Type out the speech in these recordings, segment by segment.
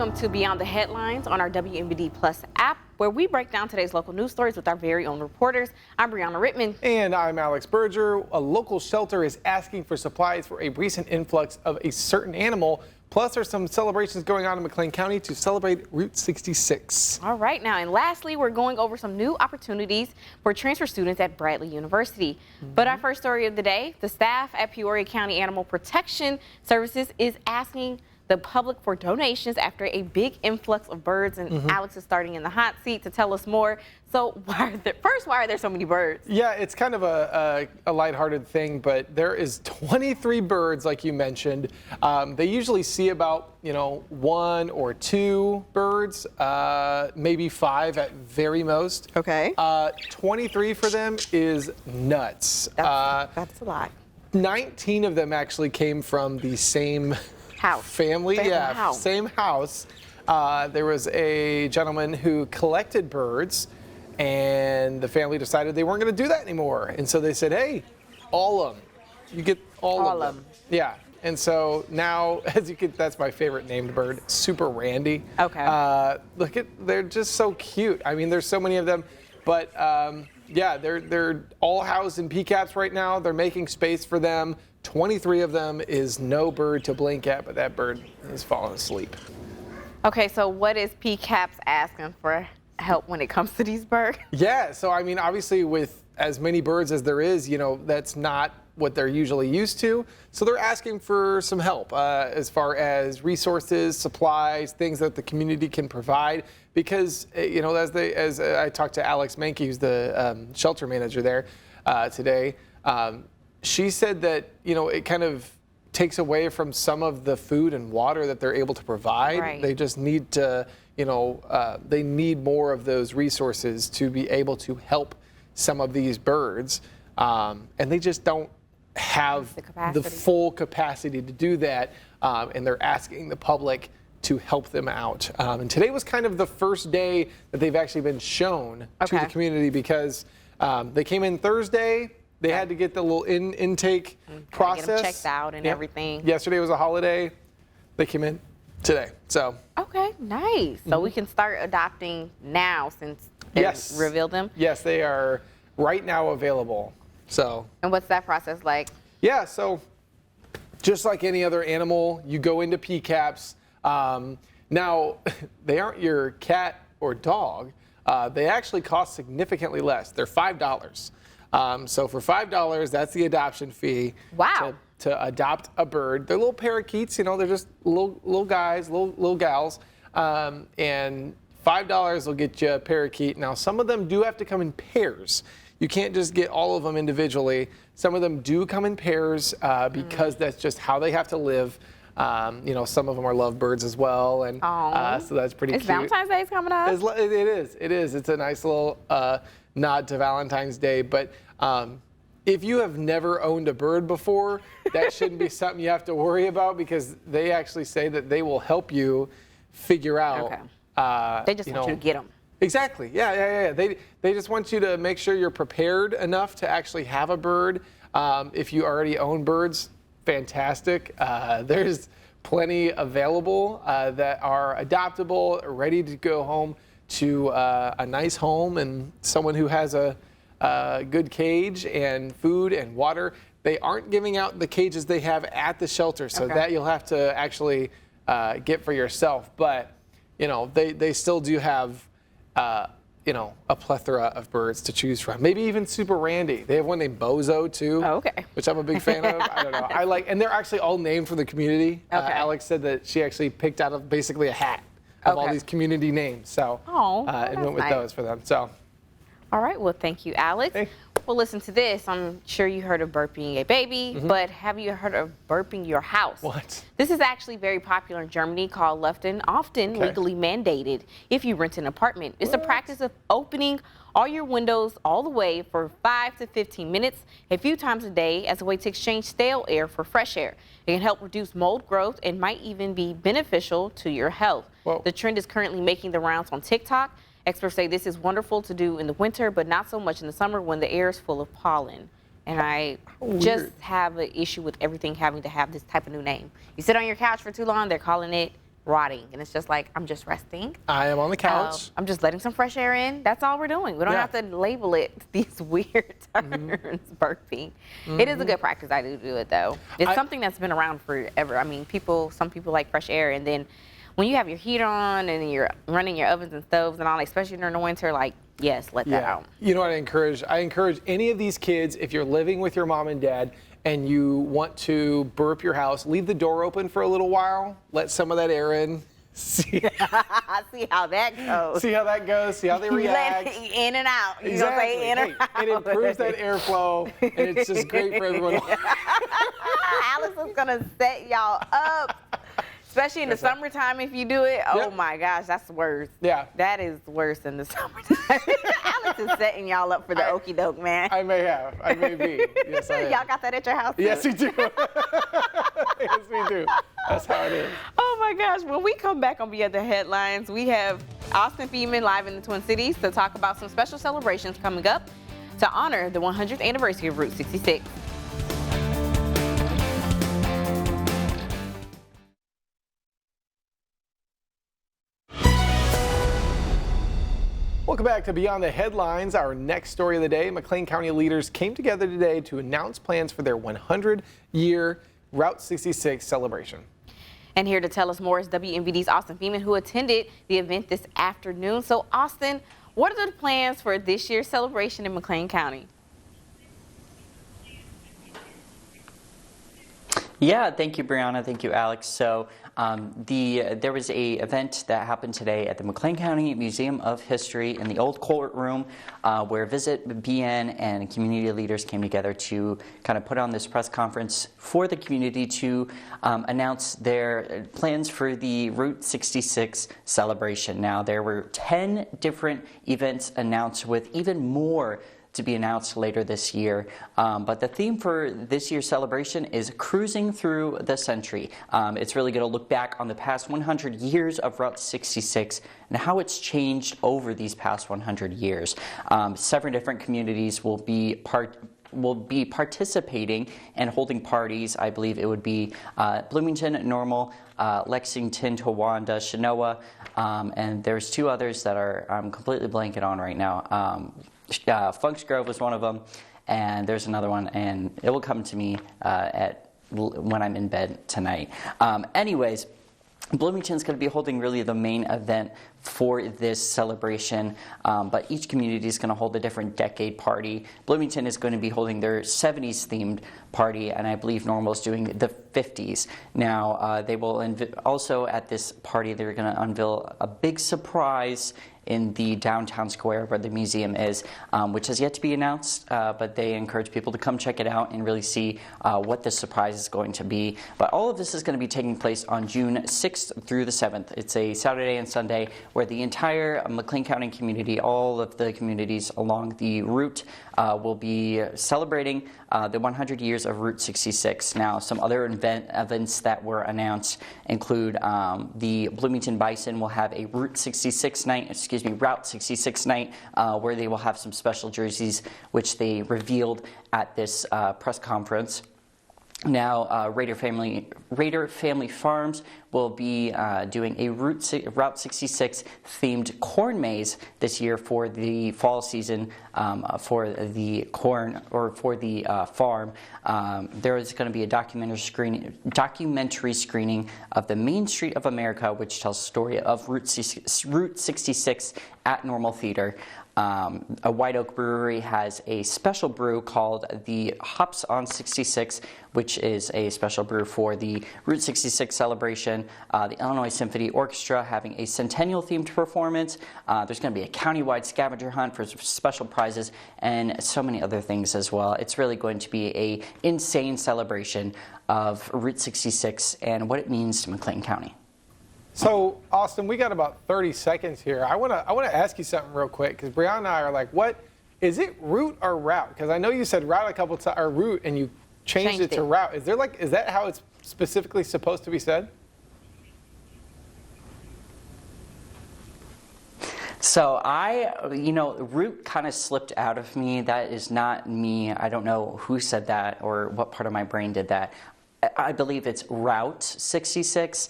Welcome to Beyond the Headlines on our WMBD Plus app, where we break down today's local news stories with our very own reporters. I'm Brianna Rittman. And I'm Alex Berger. A local shelter is asking for supplies for a recent influx of a certain animal. Plus, there's some celebrations going on in McLean County to celebrate Route 66. All right, now, and lastly, we're going over some new opportunities for transfer students at Bradley University. But our first story of the day, the staff at Peoria County Animal Protection Services is asking the public for donations after a big influx of birds, and Alex is starting in the hot seat to tell us more. So why are there so many birds? Yeah, it's kind of a lighthearted thing, but there is 23 birds, like you mentioned. They usually see about, 1 or 2 birds, maybe 5 at very most. Okay. 23 for them is nuts. That's a lot. 19 of them actually came from the same family. Same house. There was a gentleman who collected birds, and the family decided they weren't going to do that anymore. And so they said, hey, all of them. You get all of them. Yeah. And so now, that's my favorite named bird, Super Randy. Okay. They're just so cute. I mean, there's so many of them. But yeah, they're all housed in PCAPs right now. They're making space for them. 23 of them is no bird to blink at, but that bird is falling asleep. Okay, so what is PCAPS asking for help when it comes to these birds? Yeah, so I mean, obviously with as many birds as there is, that's not what they're usually used to. So they're asking for some help as far as resources, supplies, things that the community can provide. Because, as I talked to Alex Mankey, who's the shelter manager there today, she said that, it kind of takes away from some of the food and water that they're able to provide. Right. They just need to, they need more of those resources to be able to help some of these birds. And they just don't have the full capacity to do that. And they're asking the public to help them out. And today was kind of the first day that they've actually been shown to the community, because they came in Thursday. They had to get the little intake process. Get them checked out and everything. Yesterday was a holiday. They came in today. So. Okay, nice. So we can start adopting now since they revealed them? Yes, they are right now available. So. And what's that process like? Yeah, so just like any other animal, you go into PCAPs. Now, they aren't your cat or dog. They actually cost significantly less. They're $5. So for $5, that's the adoption fee. Wow. To adopt a bird. They're little parakeets, they're just little guys, little gals. And $5 will get you a parakeet. Now, some of them do have to come in pairs. You can't just get all of them individually. Some of them do come in pairs because that's just how they have to live. Some of them are lovebirds as well, and so that's pretty cute. Valentine's Day is coming up? It is. It's a nice little nod to Valentine's Day. But if you have never owned a bird before, that shouldn't be something you have to worry about, because they actually say that they will help you figure out. Okay. They just want you to get them. Exactly. Yeah. They just want you to make sure you're prepared enough to actually have a bird. If you already own birds, fantastic. There's plenty available that are adoptable, ready to go home to a nice home, and someone who has a good cage and food and water. They aren't giving out the cages they have at the shelter, so that you'll have to actually get for yourself. But they still do have a plethora of birds to choose from. Maybe even Super Randy. They have one named Bozo too. Oh, okay. Which I'm a big fan of. I don't know. And they're actually all named for the community. Alex said that she actually picked out of basically a hat of all these community names. So and went with those for them. So. All right. Well, thank you, Alex. Hey. Well, listen to this. I'm sure you heard of burping a baby, but have you heard of burping your house? What? This is actually very popular in Germany, called Luften, often legally mandated if you rent an apartment. It's a practice of opening all your windows all the way for 5 to 15 minutes a few times a day as a way to exchange stale air for fresh air. It can help reduce mold growth and might even be beneficial to your health. Whoa. The trend is currently making the rounds on TikTok. Experts say this is wonderful to do in the winter, but not so much in the summer when the air is full of pollen. And I just have an issue with everything having to have this type of new name. You sit on your couch for too long, they're calling it rotting. And it's just like, I'm just resting. I am on the couch. I'm just letting some fresh air in. That's all we're doing. We don't have to label it these weird terms, burping. It is a good practice. I do it though. It's something that's been around forever. I mean, some people like fresh air, and then when you have your heat on and you're running your ovens and stoves and all, especially during the winter, like, yes, let that out. You know what I encourage? I encourage any of these kids, if you're living with your mom and dad and you want to burp your house, leave the door open for a little while, let some of that air in. See how that goes. See how that goes. See how they react. Let it in and out. You Exactly. Say in and out. And it improves that airflow, and it's just great for everyone. Alex is gonna set y'all up. Especially in the summertime, if you do it, oh my gosh, that's worse. Yeah. That is worse than the summertime. Alex is setting y'all up for the okie doke, man. I may have. I may be. Yes, I am. Y'all got that at your house too? Yes, we do. Yes, we do. That's how it is. Oh my gosh, when we come back on Beyond the Headlines, we have Austin Feeman live in the Twin Cities to talk about some special celebrations coming up to honor the 100th anniversary of Route 66. Welcome back to Beyond the Headlines. Our next story of the day, McLean County leaders came together today to announce plans for their 100-year Route 66 celebration. And here to tell us more is WMVD's Austin Feeman, who attended the event this afternoon. So Austin, what are the plans for this year's celebration in McLean County? Yeah, thank you, Brianna. Thank you, Alex. So there was a event that happened today at the McLean County Museum of History in the old courtroom where Visit BN and community leaders came together to kind of put on this press conference for the community to announce their plans for the Route 66 celebration. Now, there were 10 different events announced with even more to be announced later this year. But the theme for this year's celebration is Cruising Through the Century. It's really going to look back on the past 100 years of Route 66 and how it's changed over these past 100 years. Several different communities will be participating and holding parties. I believe it would be Bloomington, Normal, Lexington, Towanda, Chenoa, and there's two others that I'm completely blanking on right now. Funks Grove was one of them, and there's another one, and it will come to me when I'm in bed tonight. Anyways, Bloomington's going to be holding really the main event for this celebration, but each community is going to hold a different decade party. Bloomington is going to be holding their 70s themed party, and I believe Normal is doing the 50s. Now, they will also at this party, they're going to unveil a big surprise in the downtown square where the museum is, which has yet to be announced, but they encourage people to come check it out and really see what the surprise is going to be. But all of this is going to be taking place on June 6th through the 7th. It's a Saturday and Sunday where the entire McLean County community, all of the communities along the route, will be celebrating the 100 years of Route 66. Now, some other events that were announced include the Bloomington Bison will have a Route 66 night, where they will have some special jerseys, which they revealed at this press conference. Now, Raider Family Farms will be doing a Route 66 themed corn maze this year for the fall season for the corn or for the farm. There is going to be a documentary screening of the Main Street of America, which tells the story of Route 66 at Normal Theater. A White Oak Brewery has a special brew called the Hops on 66, which is a special brew for the Route 66 celebration. The Illinois Symphony Orchestra having a centennial-themed performance. There's going to be a countywide scavenger hunt for special prizes and so many other things as well. It's really going to be an insane celebration of Route 66 and what it means to McLean County. So, Austin, we got about 30 seconds here. I want to ask you something real quick, because Brianna and I are like, what is it, route or route? Because I know you said route a couple times, or route, and you changed it to route. Is that how it's specifically supposed to be said? So route kind of slipped out of me. That is not me. I don't know who said that or what part of my brain did that. I believe it's Route 66.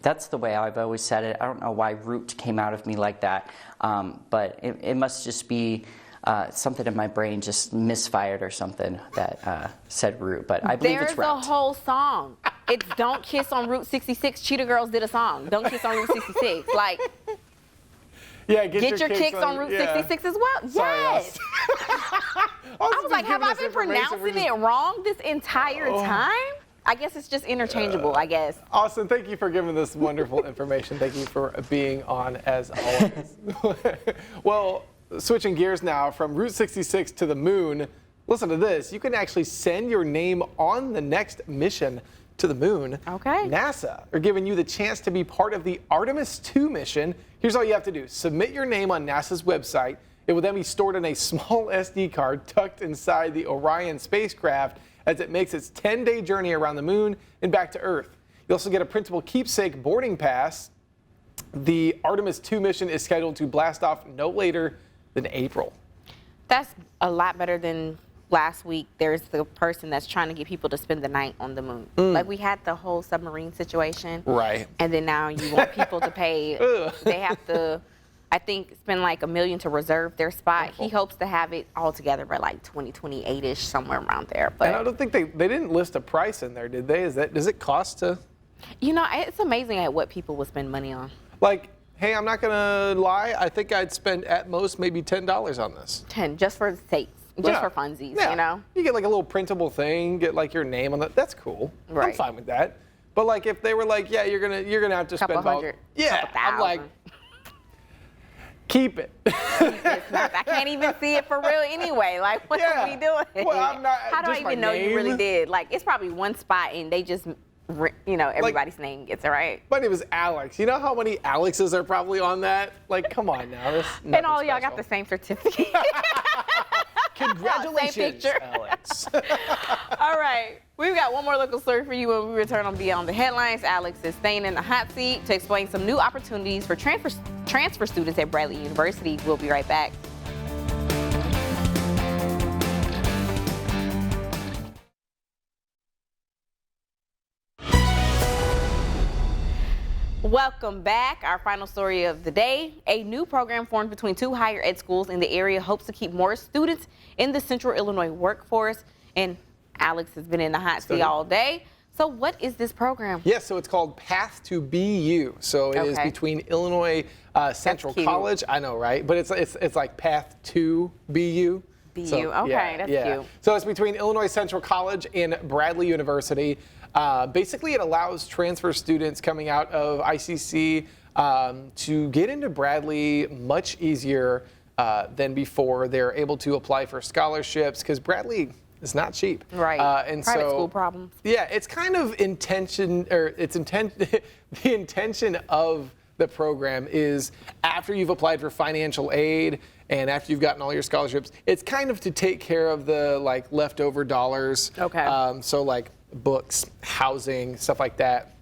That's the way I've always said it. I don't know why Root came out of me like that, but it must just be something in my brain just misfired or something that said Root, but I believe it's There's Route. a whole song. It's Don't Kiss on Route 66. Cheetah Girls did a song. Don't Kiss on Route 66. Like, Yeah, get your kicks on Route 66 as well. Sorry, Yes. I was like, have I been pronouncing it wrong this entire time? I guess it's just interchangeable, I guess. Austin, thank you for giving this wonderful information. Thank you for being on as always. Well, switching gears now from Route 66 to the moon, listen to this. You can actually send your name on the next mission to the moon. Okay. NASA are giving you the chance to be part of the Artemis 2 mission. Here's all you have to do. Submit your name on NASA's website. It will then be stored in a small SD card tucked inside the Orion spacecraft as it makes its 10-day journey around the moon and back to Earth. You also get a printable keepsake boarding pass. The Artemis 2 mission is scheduled to blast off no later than April. That's a lot better than last week. There's the person that's trying to get people to spend the night on the moon. Like, we had the whole submarine situation. Right. And then now you want people to pay. They have to, I think, spend like $1 million to reserve their spot. He hopes to have it all together by like 2028-ish, somewhere around there. And I But, don't think they didn't list a price in there, did they? Does it cost to, you know, it's amazing at what people would spend money on. like, hey, I'm not gonna lie, I think I'd spend at most maybe $10 on this. 10, just for the sakes, just Yeah. for funsies, Yeah. you know? You get like a little printable thing, get like your name on it. That's cool. I'm Right. fine with that. But like if they were like, yeah, you're gonna have to Couple spend all, hundred, yeah, couple I'm like, thousand. keep it. It's not, I can't even see it for real anyway. Like, what Yeah. are we doing? Well, I'm not- How do I just my even know you really name. did? Like, it's probably one spot and they just, you know, everybody's name gets it right. My name is Alex. You know how many Alexes are probably on that? Like, come on now. This And all y'all got the same certificate. Congratulations, picture. Alex. All right. We've got one more local story for you when we return on Beyond the Headlines. Alex is staying in the hot seat to explain some new opportunities for transfer students at Bradley University. We'll be right back. Welcome back. Our final story of the day. A new program formed between two higher ed schools in the area hopes to keep more students in the Central Illinois workforce. And Alex has been in the hot seat all day. So what is this program? Yes, so it's called Path to BU. So it is Okay. between Illinois Central cute. College. I know, right? But it's like Path to BU. BU. Okay, that's cute. So it's between Illinois Central College and Bradley University. Basically, it allows transfer students coming out of ICC to get into Bradley much easier than before. They're able to apply for scholarships because Bradley is not cheap. Right. And Private so, school problems. Yeah, it's kind of the intention of the program is after you've applied for financial aid and after you've gotten all your scholarships, it's kind of to take care of the like leftover dollars. Okay. So like books, housing, stuff like that.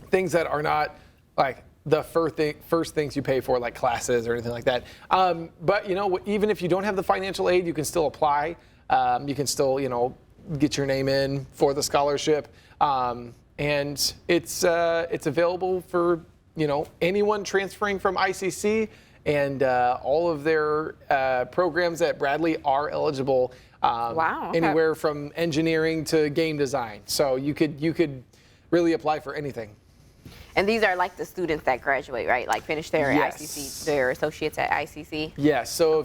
Things that are not like the first things you pay for, like classes or anything like that. But you know, even if you don't have the financial aid, you can still apply. You can still, you know, get your name in for the scholarship, and it's available for, you know, anyone transferring from ICC, and all of their programs at Bradley are eligible. Wow, okay. Anywhere from engineering to game design. So you could really apply for anything. And these are like the students that graduate, right? Like finish their Yes. ICC, their associates at ICC. Yes. So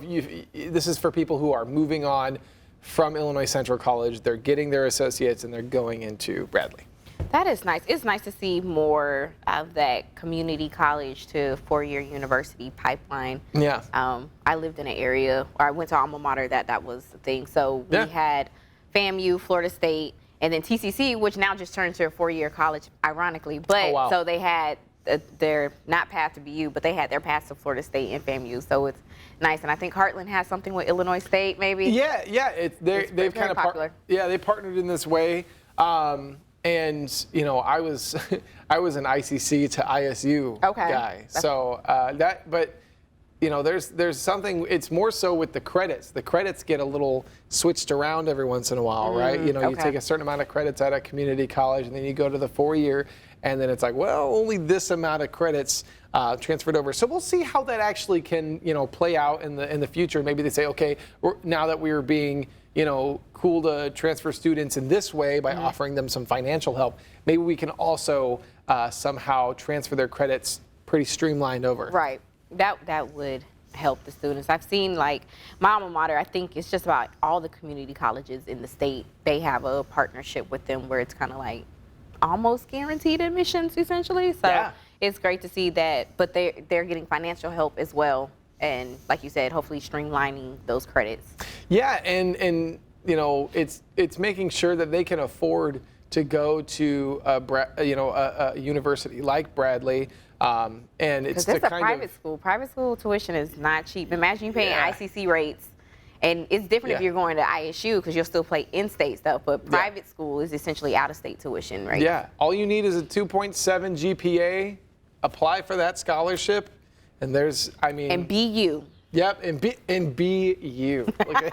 this is for people who are moving on from Illinois Central College. They're getting their associates and they're going into Bradley. That is nice. It's nice to see more of that community college to four-year university pipeline. Yeah. I lived in an area, or I went to alma mater that was the thing. So we Yeah. had FAMU, Florida State, and then TCC, which now just turned to a four-year college, ironically. But Oh, wow. so they had their not path to BU, but they had their paths to Florida State and FAMU. So it's nice. And I think Heartland has something with Illinois State, maybe. Yeah. It's They've very kind of popular. they partnered in this way. And you know, I was an ICC to ISU guy. So but you know, there's something. It's more so with the credits. The credits get a little switched around every once in a while, right? You know, you okay. take a certain amount of credits at a community college, and then you go to the 4-year, and then it's like, well, only this amount of credits transferred over. So we'll see how that actually can, play out in the future. Maybe they say, okay, now that we're being, cool to transfer students in this way by offering them some financial help, maybe we can also somehow transfer their credits pretty streamlined over. Right. That would help the students. I've seen, like, my alma mater, I think it's just about all the community colleges in the state. They have a partnership with them where it's kind of like almost guaranteed admissions, essentially. So Yeah. it's great to see that, but they're getting financial help as well. And like you said, hopefully streamlining those credits. Yeah, and it's making sure that they can afford to go to a university like Bradley, and it's Because the it's a kind private school. Private school tuition is not cheap. Imagine you paying Yeah. ICC rates, and it's different if Yeah. you're going to ISU because you'll still pay in-state stuff. But private school is essentially out-of-state tuition, right? Yeah, all you need is a 2.7 GPA. Apply for that scholarship, and And be you. Yep, and be you. Look at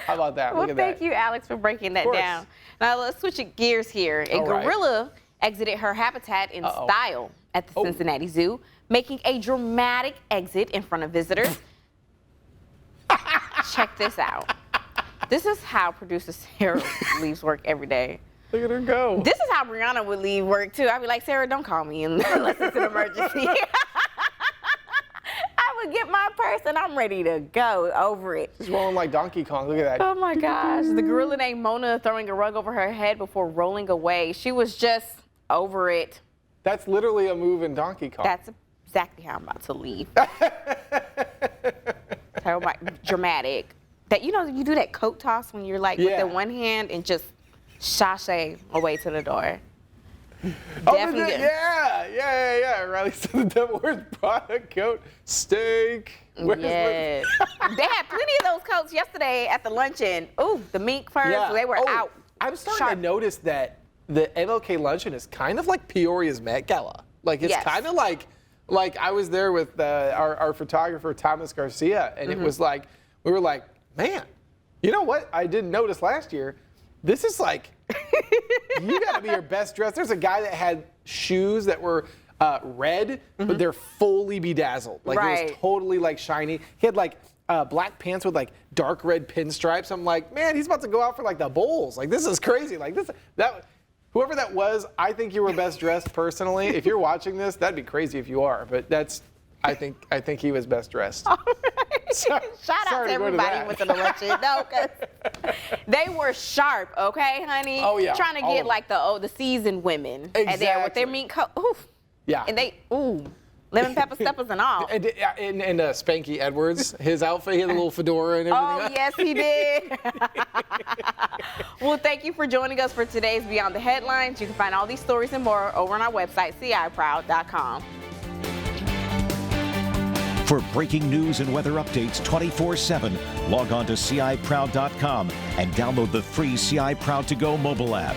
How about that? Well, Look at thank that. you, Alex, for breaking that course. down. Now let's switch gears here. A All right. gorilla exited her habitat in style at the Cincinnati Zoo, making a dramatic exit in front of visitors. Check this out. This is how producer Sarah leaves work every day. Look at her go. This is how Brianna would leave work too. I'd be like, Sarah, don't call me unless it's an emergency. I would get my purse and I'm ready to go over it. She's rolling like Donkey Kong. Look at that. Oh my gosh. The gorilla named Mona throwing a rug over her head before rolling away. She was just over it. That's literally a move in Donkey Kong. That's exactly how I'm about to leave. Dramatic. That, you do that coat toss when you're like with Yeah. the one hand and just sashay away to the door. Oh, Definitely good. yeah. Riley said the devil wears Prada coat, steak. Where's the- Yes. They had plenty of those coats yesterday at the luncheon. Ooh, the mink furs, they were out. I'm starting sharp. to notice that the MLK luncheon is kind of like Peoria's Met Gala. Like, it's Yes. kind of like I was there with our photographer, Thomas Garcia, and it was like, we were like, man, you know what I didn't notice last year? This is like, you got to be your best dressed. There's a guy that had shoes that were red, but they're fully bedazzled. Like, it Right. was totally like shiny. He had like black pants with like dark red pinstripes. I'm like, man, he's about to go out for like the Bulls. Like, this is crazy. Like, whoever that was, I think you were best dressed personally. If you're watching this, that'd be crazy if you are. But I think he was best dressed. All right. Sorry- Shout out sorry to to go to everybody that. who went to the luncheon. No, 'cause they were sharp, okay, honey? Oh, yeah. Trying to All get of like the seasoned women. And there with their Exactly. meat coat. Oof. Yeah. And lemon pepper steppers and all. And Spanky Edwards, his outfit, he had a little fedora and everything. Oh, yes, he did. Well, thank you for joining us for today's Beyond the Headlines. You can find all these stories and more over on our website, ciproud.com. For breaking news and weather updates 24/7, log on to ciproud.com and download the free CI Proud to Go mobile app.